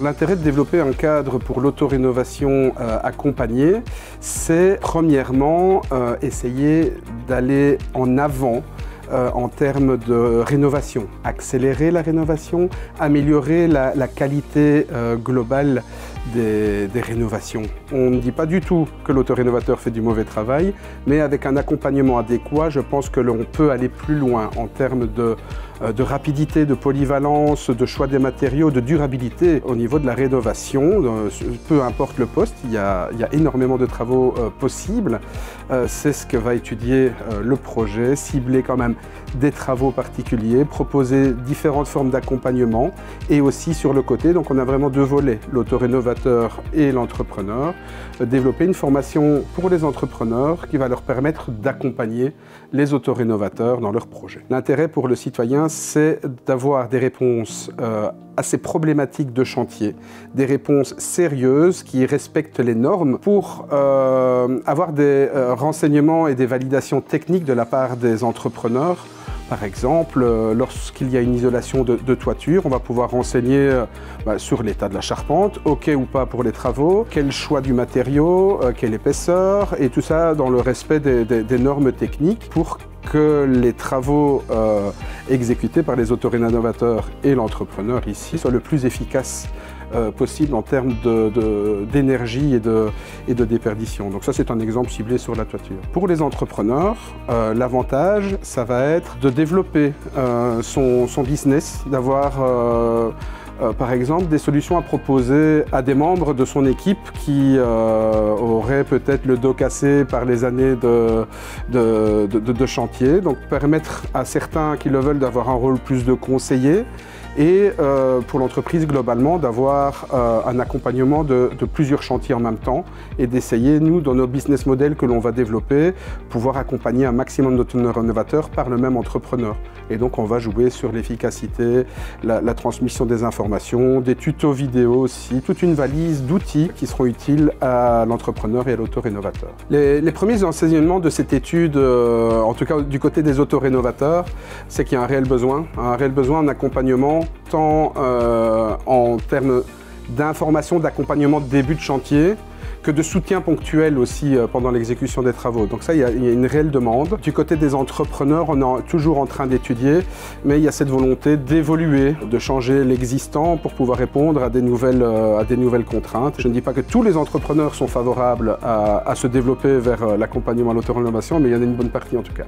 l'intérêt de développer un cadre pour l'autorénovation accompagnée, c'est premièrement essayer d'aller en avant en termes de rénovation, accélérer la rénovation, améliorer la qualité globale des rénovations. On ne dit pas du tout que l'autorénovateur fait du mauvais travail, mais avec un accompagnement adéquat, je pense que l'on peut aller plus loin en termes de rapidité, de polyvalence, de choix des matériaux, de durabilité au niveau de la rénovation. Peu importe le poste, il y a énormément de travaux possibles. C'est ce que va étudier le projet, cibler quand même des travaux particuliers, proposer différentes formes d'accompagnement et aussi sur le côté, donc on a vraiment deux volets, l'autorénovateur et l'entrepreneur, développer une formation pour les entrepreneurs qui va leur permettre d'accompagner les autorénovateurs dans leurs projets. L'intérêt pour le citoyen, c'est d'avoir des réponses à ces problématiques de chantier, des réponses sérieuses qui respectent les normes pour avoir des renseignements et des validations techniques de la part des entrepreneurs. Par exemple, lorsqu'il y a une isolation de toiture, on va pouvoir renseigner sur l'état de la charpente, OK ou pas pour les travaux, quel choix du matériau, quelle épaisseur, et tout ça dans le respect des normes techniques pour que les travaux exécutés par les autorénovateurs et l'entrepreneur ici soient le plus efficaces possible en termes d'énergie et de déperdition. Donc ça, c'est un exemple ciblé sur la toiture. Pour les entrepreneurs, l'avantage, ça va être de développer son business, d'avoir par exemple des solutions à proposer à des membres de son équipe qui auraient peut-être le dos cassé par les années de chantier. Donc permettre à certains qui le veulent d'avoir un rôle plus de conseiller et pour l'entreprise globalement d'avoir un accompagnement de plusieurs chantiers en même temps et d'essayer, nous, dans nos business models que l'on va développer, pouvoir accompagner un maximum d'autorénovateurs par le même entrepreneur. Et donc on va jouer sur l'efficacité, la transmission des informations, des tutos vidéo aussi, toute une valise d'outils qui seront utiles à l'entrepreneur et à l'autorénovateur. Les premiers enseignements de cette étude, en tout cas du côté des autorénovateurs, c'est qu'il y a un réel besoin d'accompagnement tant en termes d'information, d'accompagnement de début de chantier, que de soutien ponctuel aussi pendant l'exécution des travaux. Donc ça, il y a une réelle demande. Du côté des entrepreneurs, on est toujours en train d'étudier, mais il y a cette volonté d'évoluer, de changer l'existant pour pouvoir répondre à des nouvelles contraintes. Je ne dis pas que tous les entrepreneurs sont favorables à se développer vers l'accompagnement à l'autorénovation, mais il y en a une bonne partie en tout cas.